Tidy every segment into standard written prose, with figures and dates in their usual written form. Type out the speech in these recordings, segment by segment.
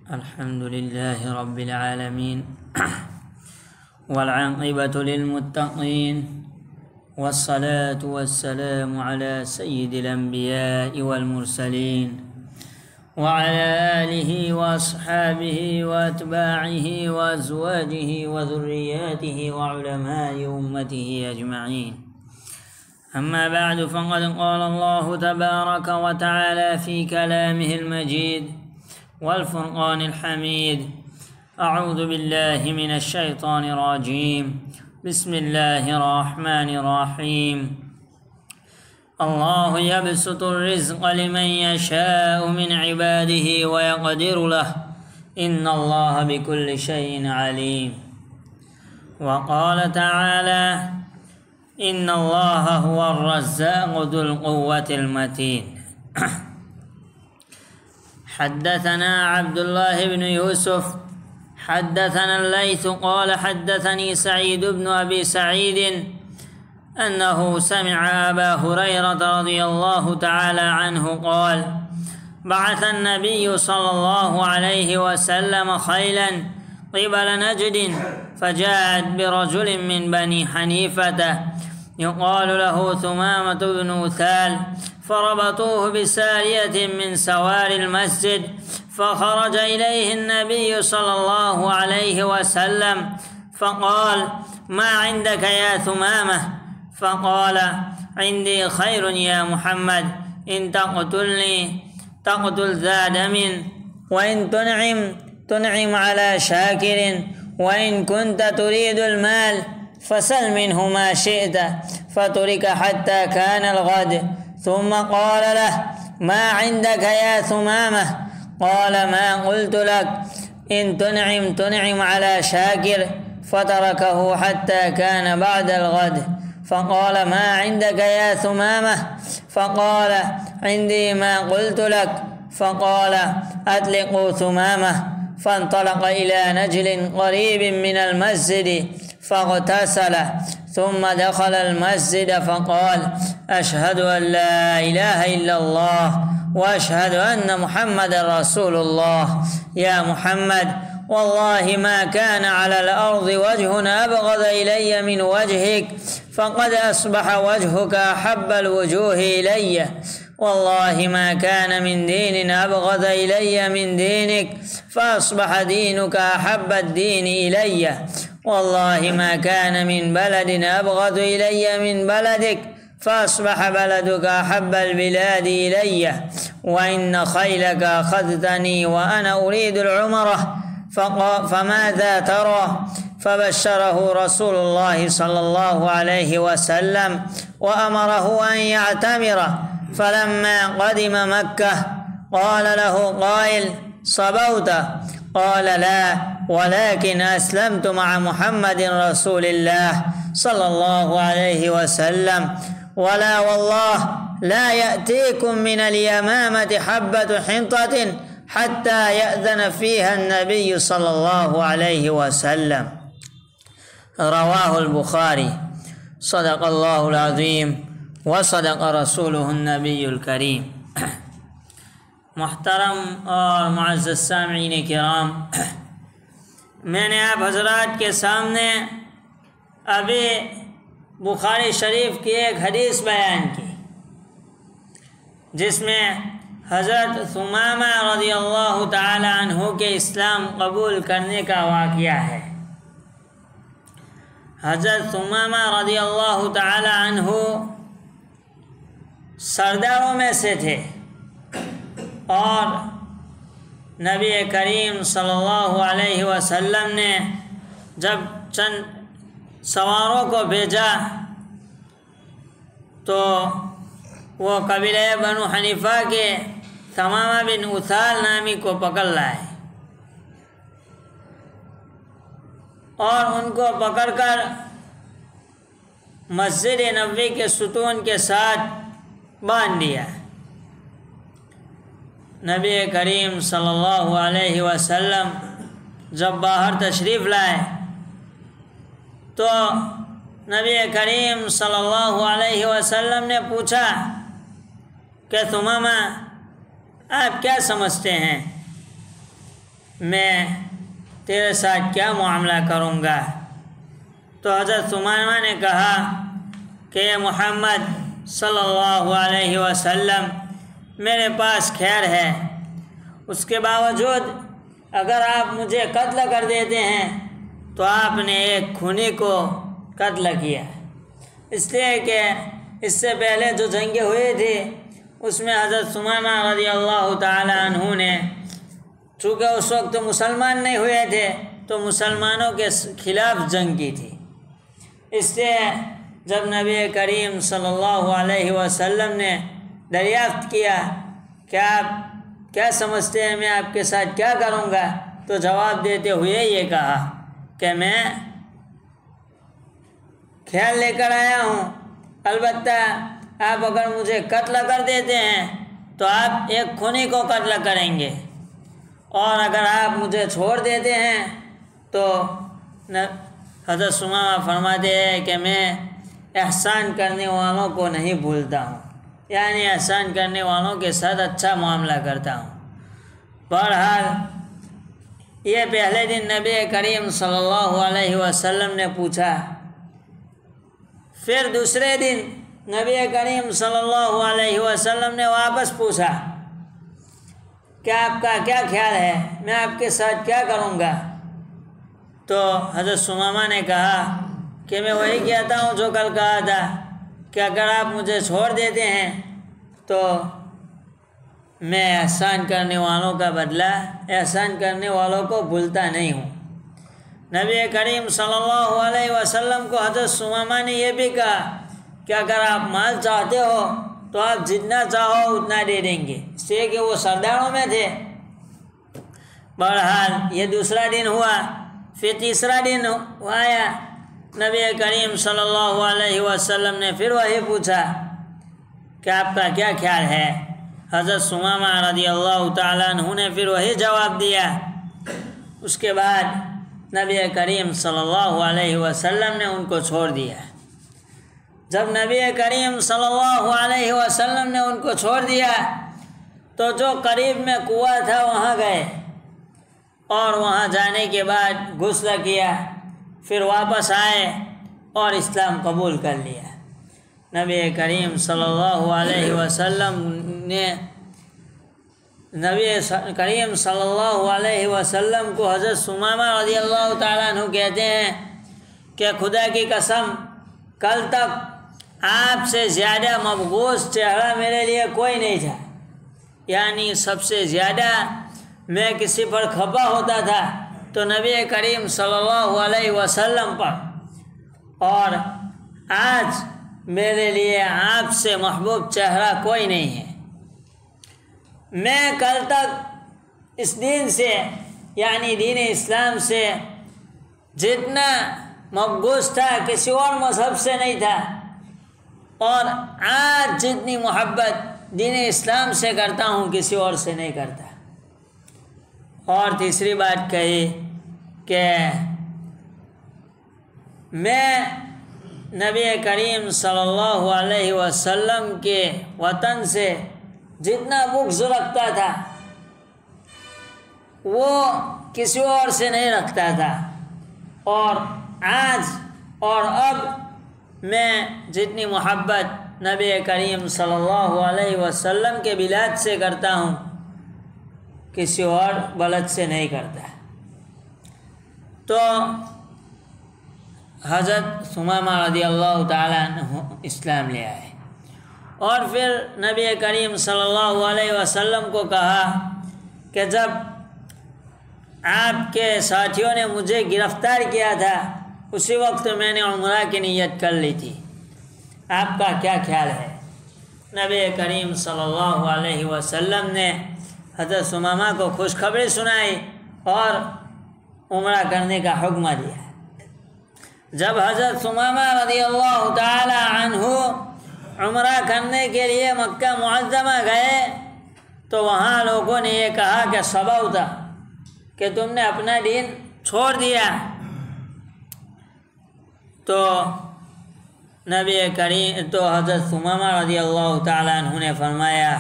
الحمد لله رب العالمين والعاقبة للمتقين والصلاة والسلام على سيد الأنبياء والمرسلين وعلى آله وأصحابه وأتباعه وأزواجه وذرياته وعلماء أمته أجمعين. أما بعد، فقد قال الله تبارك وتعالى في كلامه المجيد والفرقان الحميد: أعوذ بالله من الشيطان الرجيم. بسم الله الرحمن الرحيم. الله يبسط الرزق لمن يشاء من عباده ويقدر له إن الله بكل شيء عليم. وقال تعالى: إن الله هو الرزاق ذو القوة المتين. حدثنا عبد الله بن يوسف حدثنا الليث قال حدثني سعيد بن أبي سعيد أنه سمع أبا هريرة رضي الله تعالى عنه قال: بعث النبي صلى الله عليه وسلم خيلا قبل نجد، فجاءت برجل من بني حنيفة يقال له ثمامة بن أثال، فربطوه بسارية من سوار المسجد، فخرج إليه النبي صلى الله عليه وسلم فقال: ما عندك يا ثمامة؟ فقال: عندي خير يا محمد، إن تقتلني تقتل ذا دم، وإن تنعم على شاكر، وإن كنت تريد المال فسل منه ما شئت. فترك حتى كان الغد، ثم قال له: ما عندك يا ثمامة؟ قال: ما قلت لك، إن تنعم على شاكر. فتركه حتى كان بعد الغد، فقال: ما عندك يا ثمامة؟ فقال: عندي ما قلت لك. فقال: أطلقوا ثمامة. فانطلق إلى نجل قريب من المسجد فاغتسل، ثم دخل المسجد فقال: أشهد أن لا إله إلا الله وأشهد أن محمد رسول الله. يا محمد، والله ما كان على الأرض وجه أبغض إلي من وجهك، فقد أصبح وجهك أحب الوجوه إلي. والله ما كان من دين أبغض إلي من دينك، فأصبح دينك أحب الدين إلي. والله ما كان من بلد أبغض إلي من بلدك، فأصبح بلدك أحب البلاد إلي. وإن خيلك أخذتني وأنا أريد العمرة، فماذا ترى؟ فبشره رسول الله صلى الله عليه وسلم وأمره أن يعتمر. فلما قدم مكة قال له قائل: صبوت؟ قال: لا، ولكن أسلمت مع محمد رسول الله صلى الله عليه وسلم. ولا والله لا يأتيكم من اليمامة حبة حنطة حتى يأذن فيها النبي صلى الله عليه وسلم. رواه البخاري. صدق الله العظيم وصدق رسوله النبی الکریم۔ محترم اور معزز سامعین کرام، میں نے آپ حضرات کے سامنے ابھی بخاری شریف کی ایک حدیث بیان کی جس میں حضرت ثمامہ رضی اللہ تعالی عنہ کے اسلام قبول کرنے کا واقعہ ہے۔ حضرت ثمامہ رضی اللہ تعالی عنہ سرداروں میں سے تھے، اور نبی کریم صلی اللہ علیہ وسلم نے جب چند سواروں کو بھیجا تو وہ قبیلہ بنو حنیفہ کے ثمامہ بن اثال نامی کو پکڑ لائے، اور ان کو پکڑ کر مسجد نبوی کے ستون کے ساتھ باندھ دیا۔ نبی کریم صلی اللہ علیہ وسلم جب باہر تشریف لائے تو نبی کریم صلی اللہ علیہ وسلم نے پوچھا کہ ثمامہ آپ کیا سمجھتے ہیں؟ میں تیرے ساتھ کیا معاملہ کروں گا؟ تو حضرت ثمامہ نے کہا کہ محمد صلی اللہ علیہ وسلم میرے پاس خیر ہے، اس کے باوجود اگر آپ مجھے قتل کر دیتے ہیں تو آپ نے ایک خونی کو قتل کیا، اس لیے کہ اس سے پہلے جو جنگیں ہوئی تھی اس میں حضرت ثمامہ رضی اللہ تعالی عنہ نے، چونکہ اس وقت مسلمان نہیں ہوئے تھے تو مسلمانوں کے خلاف جنگ کی تھی، اس لیے جب نبی کریم صلی اللہ علیہ وسلم نے دریافت کیا کہ آپ کیا سمجھتے ہیں میں آپ کے ساتھ کیا کروں گا، تو جواب دیتے ہوئے یہ کہا کہ میں خیال لے کر آیا ہوں، البتہ آپ اگر مجھے قتل کر دیتے ہیں تو آپ ایک خونی کو قتل کریں گے، اور اگر آپ مجھے چھوڑ دیتے ہیں تو حضرت ثمامہ فرماتے ہیں کہ میں احسان کرنے والوں کو نہیں بھولتا ہوں، یعنی احسان کرنے والوں کے ساتھ اچھا معاملہ کرتا ہوں۔ بہرحال یہ پہلے دن نبی کریم صلی اللہ علیہ وسلم نے پوچھا، پھر دوسرے دن نبی کریم صلی اللہ علیہ وسلم نے واپس پوچھا کہ آپ کا کیا خیال ہے، میں آپ کے ساتھ کیا کروں گا؟ تو حضرت ثمامہ نے کہا کہ میں وہی کہتا ہوں جو کل کہا تھا کہ اگر آپ مجھے چھوڑ دیتے ہیں تو میں احسان کرنے والوں کا بدلہ احسان کرنے والوں کو بھولتا نہیں ہوں۔ نبی کریم صلی اللہ علیہ وسلم کو حضرت ثمامہ نے یہ بھی کہا کہ اگر آپ مال چاہتے ہو تو آپ جتنا چاہو اتنا دے دیں گے، اس لیے کہ وہ سرداروں میں تھے۔ بہرحال یہ دوسرا دن ہوا، پھر تیسرا دن آیا، نبی کریم صلی اللہ علیہ وسلم نے پھر وہی پوچھا کہ آپ کا کیا خیال ہے؟ حضرت ثمامہ رضی اللہ تعالیٰ عنہ نے پھر وہی جواب دیا۔ اس کے بعد نبی کریم صلی اللہ علیہ وسلم نے ان کو چھوڑ دیا۔ جب نبی کریم صلی اللہ علیہ وسلم نے ان کو چھوڑ دیا تو جو قریب میں کنواں تھا وہاں گئے، اور وہاں جانے کے بعد غسل کیا، پھر واپس آئے اور اسلام قبول کر لیا۔ نبی کریم صلی اللہ علیہ وسلم نے نبی کریم صلی اللہ علیہ وسلم کو حضرت ثمامہ رضی اللہ تعالیٰ عنہ کہتے ہیں کہ خدا کی قسم کل تک آپ سے زیادہ مبغوض چہرہ میرے لیے کوئی نہیں تھا، یعنی سب سے زیادہ میں کسی پر کھپا ہوتا تھا تو نبی کریم صلی اللہ علیہ وسلم پر، اور آج میرے لیے آپ سے محبوب چہرہ کوئی نہیں ہے۔ میں کل تک اس دین سے یعنی دین اسلام سے جتنا مبغوض تھا کسی اور مذہب سے نہیں تھا، اور آج جتنی محبت دین اسلام سے کرتا ہوں کسی اور سے نہیں کرتا۔ اور تیسری بات کہی کہ میں نبی کریم صلی اللہ علیہ وسلم کے وطن سے جتنا بغض رکھتا تھا وہ کسی اور سے نہیں رکھتا تھا، اور آج اور اب میں جتنی محبت نبی کریم صلی اللہ علیہ وسلم کے بلاد سے کرتا ہوں کسی اور بلد سے نہیں کرتا۔ تو حضرت ثمامہ رضی اللہ تعالیٰ عنہ اسلام لے آئے، اور پھر نبی کریم صلی اللہ علیہ وسلم کو کہا کہ جب آپ کے ساتھیوں نے مجھے گرفتار کیا تھا اسی وقت میں نے عمرہ کی نیت کر لی تھی، آپ کا کیا خیال ہے؟ نبی کریم صلی اللہ علیہ وسلم نے حضرت ثمامہ کو خوشخبری سنائی اور عمرہ کرنے کا حکم دیا۔ جب حضرت ثمامہ رضی اللہ تعالی عنہ عمرہ کرنے کے لیے مکہ معظمہ گئے تو وہاں لوگوں نے یہ کہا کہ صبوت، کہ تم نے اپنا دین چھوڑ دیا۔ تو نبی کریم تو حضرت ثمامہ رضی اللہ تعالی عنہ نے فرمایا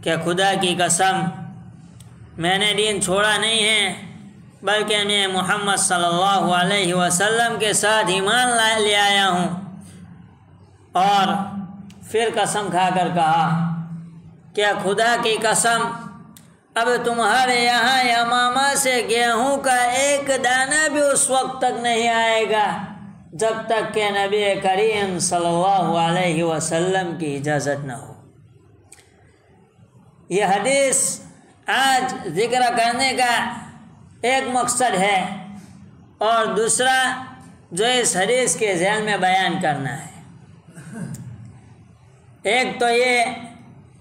کہ خدا کی قسم میں نے دین چھوڑا نہیں ہے بلکہ میں محمد صلی اللہ علیہ وسلم کے ساتھ ایمان لے آیا ہوں۔ اور پھر قسم کھا کر کہا کہ خدا کی قسم اب تمہارے یہاں یمامہ سے گیہوں کا ایک دانہ بھی اس وقت تک نہیں آئے گا جب تک کہ نبی کریم صلی اللہ علیہ وسلم کی اجازت نہ ہو۔ یہ حدیث آج ذکر کرنے کا ایک مقصد ہے، اور دوسرا جو اس حدیث کے ذہن میں بیان کرنا ہے، ایک تو یہ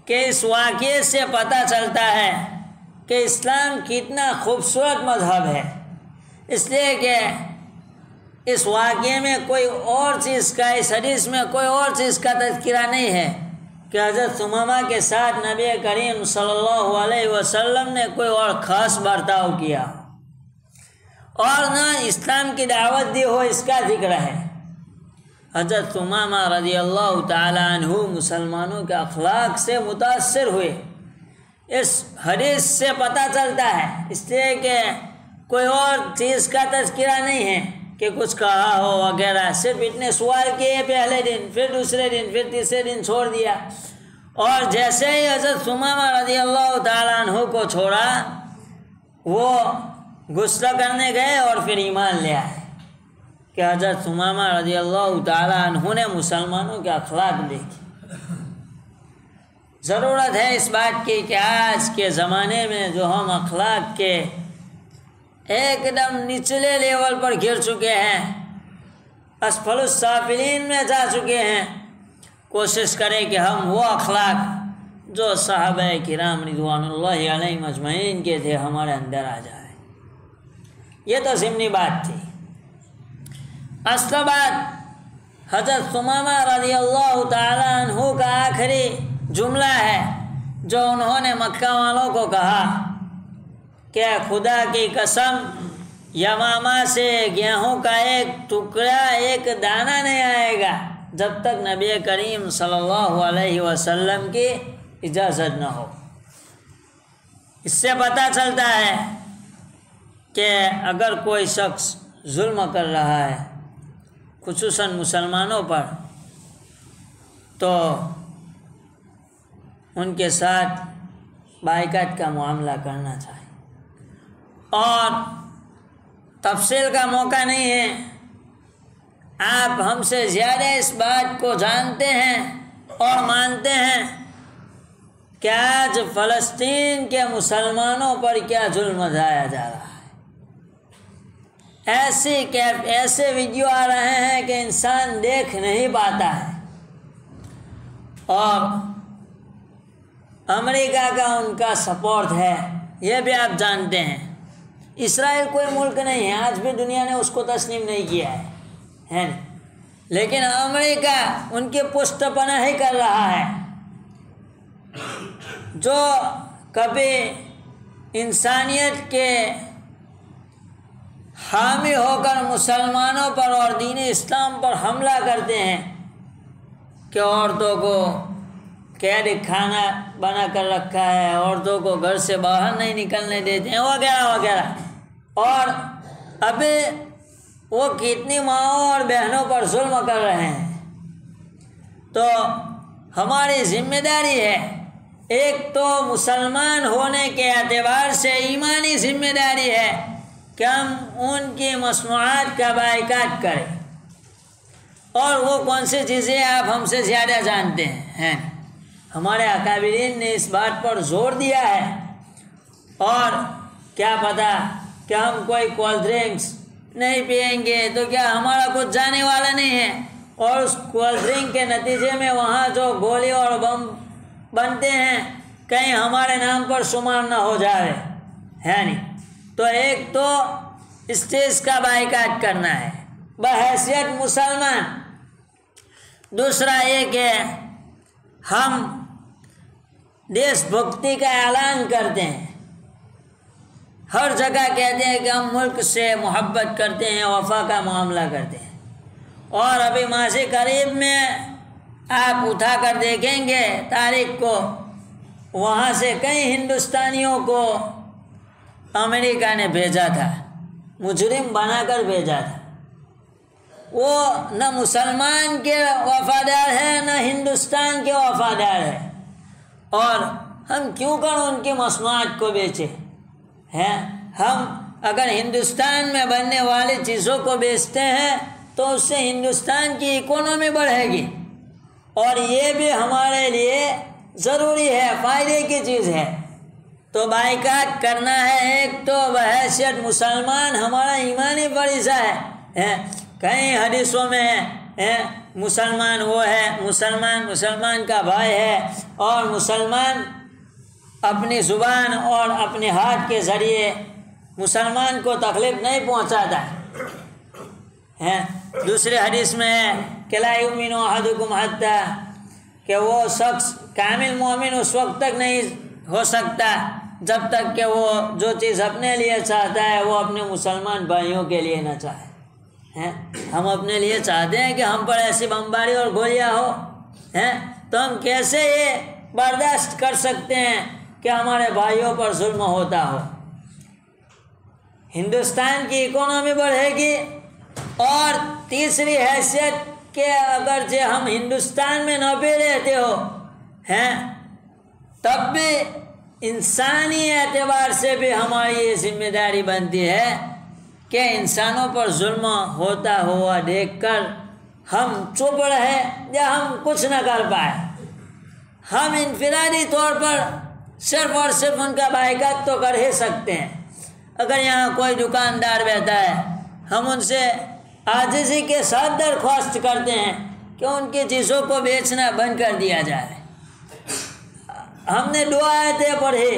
کہ اس واقعے سے پتہ چلتا ہے کہ اسلام کتنا خوبصورت مذہب ہے، اس لیے کہ اس واقعے میں کوئی اور چیز کا، اس حدیث میں کوئی اور چیز کا تذکرہ نہیں ہے کہ حضرت ثمامہ کے ساتھ نبی کریم صلی اللہ علیہ وسلم نے کوئی اور خاص برتاؤ کیا اور نہ اسلام کی دعوت دی ہو، اس کا ذکر ہے۔ حضرت ثمامہ رضی اللہ تعالی عنہ مسلمانوں کے اخلاق سے متاثر ہوئے، اس حدیث سے پتہ چلتا ہے، اس لیے کہ کوئی اور چیز کا تذکرہ نہیں ہے کہ کچھ کہا ہو وغیرہ، صرف اتنے سوال کیے پہلے دن، پھر دوسرے دن، پھر تیسرے دن چھوڑ دیا، اور جیسے ہی حضرت ثمامہ رضی اللہ تعالیٰ عنہ کو چھوڑا وہ غسل کرنے گئے اور پھر ایمان لے آئے کہ حضرت ثمامہ رضی اللہ تعالیٰ عنہ نے مسلمانوں کے اخلاق دیکھے۔ ضرورت ہے اس بات کی کہ آج کے زمانے میں جو ہم اخلاق کے ایک دم نچلے لیول پر گر چکے ہیں، اسفل السافلین میں جا چکے ہیں، کوشش کریں کہ ہم وہ اخلاق جو صحابہ کرام رضوان اللہ علیہم اجمعین کے تھے ہمارے اندر آ جائے۔ یہ تو ضمنی بات تھی۔ اصل بات حضرت ثمامہ رضی اللہ تعالیٰ عنہ کا آخری جملہ ہے جو انہوں نے مکہ والوں کو کہا کہ خدا کی قسم یمامہ سے گیہوں کا ایک ٹکڑا، ایک دانہ نہیں آئے گا جب تک نبی کریم صلی اللہ علیہ وسلم کی اجازت نہ ہو۔ اس سے پتہ چلتا ہے کہ اگر کوئی شخص ظلم کر رہا ہے خصوصاً مسلمانوں پر تو ان کے ساتھ بائیکاٹ کا معاملہ کرنا چاہیے، اور تفصیل کا موقع نہیں ہے، آپ ہم سے زیادہ اس بات کو جانتے ہیں اور مانتے ہیں کہ آج فلسطین کے مسلمانوں پر کیا ظلم ڈھایا جا رہا ہے۔ ایسے ویڈیو آ رہے ہیں کہ انسان دیکھ نہیں پاتا ہے، اور امریکہ کا ان کا سپورٹ ہے، یہ بھی آپ جانتے ہیں۔ اسرائیل کوئی ملک نہیں ہے، آج بھی دنیا نے اس کو تسلیم نہیں کیا ہے، لیکن امریکہ ان کی پشت پناہی کر رہا ہے۔ جو کبھی انسانیت کے حامی ہو کر مسلمانوں پر اور دین اسلام پر حملہ کرتے ہیں کہ عورتوں کو قید خانہ بنا کر رکھا ہے، عورتوں کو گھر سے باہر نہیں نکلنے دیتے ہیں وغیرہ وغیرہ، اور ابھی وہ کتنی ماؤں اور بہنوں پر ظلم کر رہے ہیں۔ تو ہماری ذمہ داری ہے، ایک تو مسلمان ہونے کے اعتبار سے ایمانی ذمہ داری ہے کہ ہم ان کی مصنوعات کا بائیکاٹ کریں، اور وہ کون سی چیزیں آپ ہم سے زیادہ جانتے ہیں۔ ہمارے اکابرین نے اس بات پر زور دیا ہے، اور کیا پتہ کہ ہم کوئی کولڈ ڈرنکس نہیں پئیں گے تو کیا ہمارا کچھ جانے والا نہیں ہے، اور اس کولڈ ڈرنک کے نتیجے میں وہاں جو گولی اور بم بنتے ہیں کہیں ہمارے نام پر شمار نہ ہو جائے، ہے نہیں۔ تو ایک تو اس چیز کا بائیکاٹ کرنا ہے بحیثیت مسلمان۔ دوسرا یہ کہ ہم دیش بھکتی کا اعلان کرتے ہیں، ہر جگہ کہتے ہیں کہ ہم ملک سے محبت کرتے ہیں، وفا کا معاملہ کرتے ہیں، اور ابھی ماضی قریب میں آپ اٹھا کر دیکھیں گے تاریخ کو، وہاں سے کئی ہندوستانیوں کو امریکہ نے بھیجا تھا، مجرم بنا کر بھیجا تھا، وہ نہ مسلمان کے وفادار ہے نہ ہندوستان کے وفادار ہے، اور ہم کیوں کر ان کی مصنوعات کو بیچیں ہیں؟ ہم اگر ہندوستان میں بننے والی چیزوں کو بیچتے ہیں تو اس سے ہندوستان کی اکانومی بڑھے گی، اور یہ بھی ہمارے لیے ضروری ہے، فائدے کی چیز ہے۔ تو بائیکاٹ کرنا ہے۔ ایک تو بحیثیت مسلمان ہمارا ایمانی فریضہ ہے۔ کئی حدیثوں میں ہے مسلمان وہ ہے، مسلمان کا بھائی ہے، اور مسلمان اپنی زبان اور اپنے ہاتھ کے ذریعے مسلمان کو تکلیف نہیں پہنچاتا ہے۔ دوسرے حدیث میں ہے کہ لا یؤمن احدکم حتی، کہ وہ شخص کامل مومن اس وقت تک نہیں ہو سکتا جب تک کہ وہ جو چیز اپنے لیے چاہتا ہے وہ اپنے مسلمان بھائیوں کے لیے نہ چاہے۔ ہم اپنے لیے چاہتے ہیں کہ ہم پر ایسی بمباری اور گولیاں ہو، تو ہم کیسے یہ برداشت کر سکتے ہیں کہ ہمارے بھائیوں پر ظلم ہوتا ہو؟ ہندوستان کی اکانومی بڑھے گی، اور تیسری حیثیت کہ اگرچہ ہم ہندوستان میں نہ بھی رہتے ہو تب بھی انسانی اعتبار سے بھی ہماری یہ ذمہ داری بنتی ہے کہ انسانوں پر ظلم ہوتا ہوا دیکھ کر ہم چپ رہے یا ہم کچھ نہ کر پائے۔ ہم انفرادی طور پر صرف اور صرف ان کا بائیکاٹ تو کر ہی سکتے ہیں۔ اگر یہاں کوئی دکاندار بیٹھا ہے، ہم ان سے عاجزی کے ساتھ درخواست کرتے ہیں کہ ان کی چیزوں کو بیچنا بند کر دیا جائے۔ ہم نے دو آیتیں پڑھی،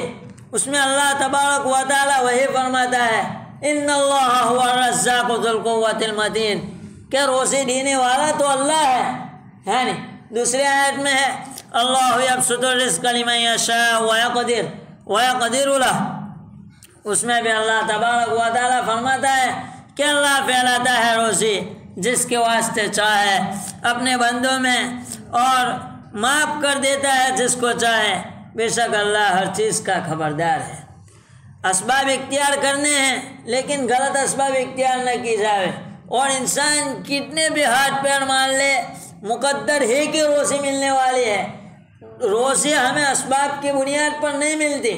اس میں اللہ تبارک و تعالی وہی فرماتا ہے ان اللہ هو الرزاق ذو القوۃ المتین، کہ روزی دینے والا تو اللہ ہے۔ یعنی دوسری آیت میں ہے اللہ یبسط الرزق لمن یشاء ویقدر له، اس میں بھی اللہ تبارک و تعالی فرماتا ہے کہ اللہ پھیلاتا ہے روزی جس کے واسطے چاہے اپنے بندوں میں، اور معاف کر دیتا ہے جس کو چاہے، بے شک اللہ ہر چیز کا خبردار ہے۔ اسباب اختیار کرنے ہیں لیکن غلط اسباب اختیار نہ کی جائے، اور انسان کتنے بھی ہاتھ پیر مار لے مقدر ہی کی روزی ملنے والی ہے۔ روزی ہمیں اسباب کی بنیاد پر نہیں ملتی،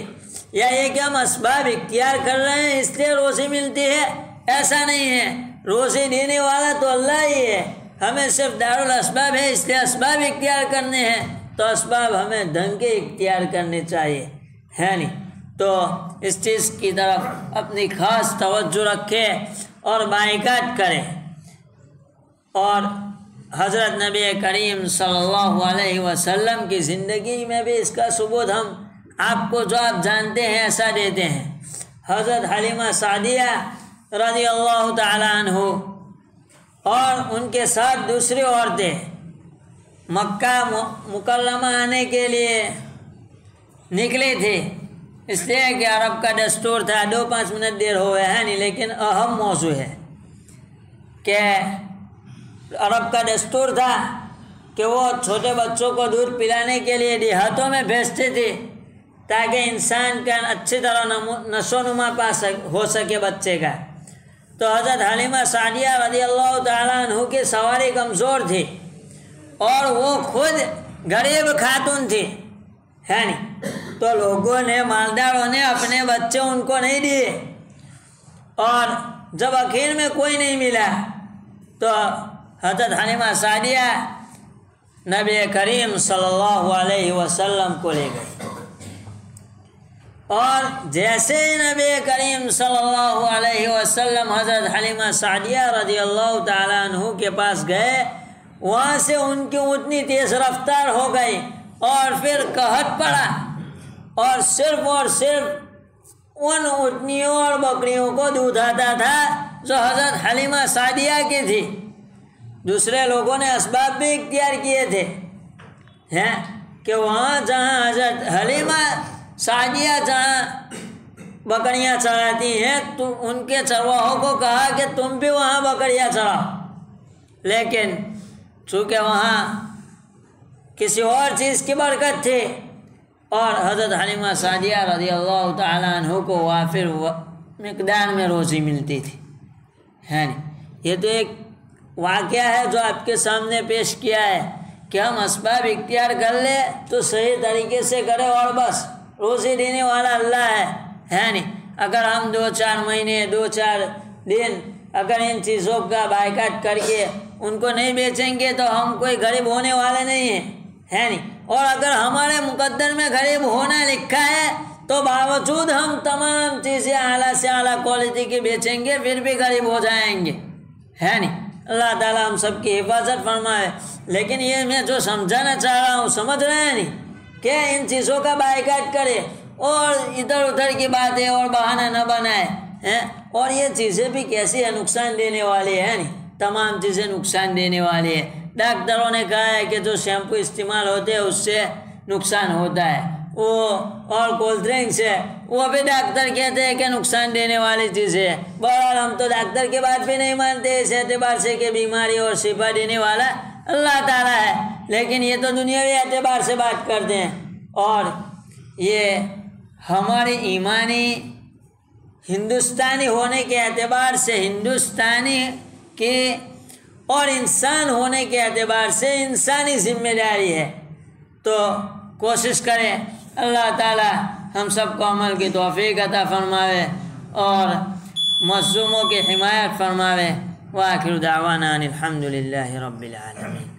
یا یہ کہ ہم اسباب اختیار کر رہے ہیں اس لیے روزی ملتی ہے، ایسا نہیں ہے۔ روزی دینے والا تو اللہ ہی ہے، ہمیں صرف دارالاسباب ہے اس لیے اسباب اختیار کرنے ہیں، تو اسباب ہمیں ڈھنگ کے اختیار کرنے چاہیے، ہے نہیں؟ تو اس چیز کی طرف اپنی خاص توجہ رکھے اور بائیکاٹ کرے۔ اور حضرت نبی کریم صلی اللہ علیہ وسلم کی زندگی میں بھی اس کا ثبوت ہم آپ کو جو آپ جانتے ہیں ایسا دیتے ہیں۔ حضرت حلیمہ سعدیہ رضی اللہ تعالی عنہ اور ان کے ساتھ دوسری عورتیں مکہ مکرمہ آنے کے لیے نکلی تھی، اس لیے کہ عرب کا دستور تھا۔ 2-5 منٹ دیر ہوئے ہیں نہیں، لیکن اہم موضوع ہے کہ عرب کا دستور تھا کہ وہ چھوٹے بچوں کو دودھ پلانے کے لیے دیہاتوں میں بھیجتے تھے تاکہ انسان کا اچھی طرح نشو و نما ہو سکے بچے کا۔ تو حضرت حلیمہ سعدیہ رضی اللہ تعالیٰ عنہ کی سواری کمزور تھی، اور وہ خود غریب خاتون تھی، ہے نہیں؟ تو لوگوں نے، مالداروں نے اپنے بچے ان کو نہیں دیے، اور جب آخر میں کوئی نہیں ملا تو حضرت حلیمہ سعدیہ نبی کریم صلی اللہ علیہ وسلم کو لے گئی، اور جیسے نبی کریم صلی اللہ علیہ وسلم حضرت حلیمہ سعدیہ رضی اللہ تعالیٰ عنہ کے پاس گئے، وہاں سے ان کی اتنی تیز رفتار ہو گئی اور پھر قحط پڑا، اور صرف ان اونٹنیوں اور بکریوں کو دودھ آتا تھا جو حضرت حلیمہ سعدیہ کی تھی۔ دوسرے لوگوں نے اسباب بھی اختیار کیے تھے کہ وہاں جہاں حضرت حلیمہ سعدیہ جہاں بکریاں چراتی ہیں تو ان کے چرواہوں کو کہا کہ تم بھی وہاں بکریاں چراؤ، لیکن چونکہ وہاں کسی اور چیز کی برکت تھی، اور حضرت حلیمہ سعدیہ رضی اللہ تعالیٰ عنہ کو وافر مقدار میں روزی ملتی تھی، ہے نا۔ یہ تو ایک واقعہ ہے جو آپ کے سامنے پیش کیا ہے کہ ہم اسباب اختیار کر لے تو صحیح طریقے سے کرے، اور بس روزی دینے والا اللہ ہے نا۔ اگر ہم 2-4 مہینے 2-4 دن اگر ان چیزوں کا بائیکاٹ کر کے ان کو نہیں بیچیں گے تو ہم کوئی غریب ہونے والے نہیں ہیں، ہے نا۔ اور اگر ہمارے مقدر میں غریب ہونا لکھا ہے تو باوجود ہم تمام چیزیں اعلیٰ سے اعلیٰ کوالٹی کی بیچیں گے پھر بھی غریب ہو جائیں گے، ہے نا۔ اللہ تعالیٰ ہم سب کی حفاظت فرمائے۔ لیکن یہ میں جو سمجھانا چاہ رہا ہوں، سمجھ رہے ہیں نہیں کہ ان چیزوں کا بائیکاٹ کرے اور ادھر ادھر کی باتیں اور بہانہ نہ بنائے، اور یہ چیزیں بھی کیسی ہے، نقصان دینے والی ہے نا، تمام چیزیں نقصان دینے والی ہے۔ ڈاکٹروں نے کہا ہے کہ جو شیمپو استعمال ہوتے ہیں اس سے نقصان ہوتا ہے، وہ اور کولڈ ڈرنکس ہے وہ بھی ڈاکٹر کہتے ہیں کہ نقصان دینے والی چیز ہے۔ بہرحال ہم تو ڈاکٹر کی بات بھی نہیں مانتے اس اعتبار سے کہ بیماری اور شفا دینے والا اللہ تعالیٰ ہے، لیکن یہ تو دنیاوی اعتبار سے بات کرتے ہیں، اور یہ ہماری ایمانی ہندوستانی ہونے کے اعتبار سے، ہندوستانی کے اور انسان ہونے کے اعتبار سے انسانی ذمہ داری ہے۔ تو کوشش کریں اللہ تعالیٰ ہم سب کو عمل کی توفیق عطا فرمائے اور مظلوموں کی حمایت فرمائے۔ وآخر دعوانا ان الحمد للہ رب العالمین۔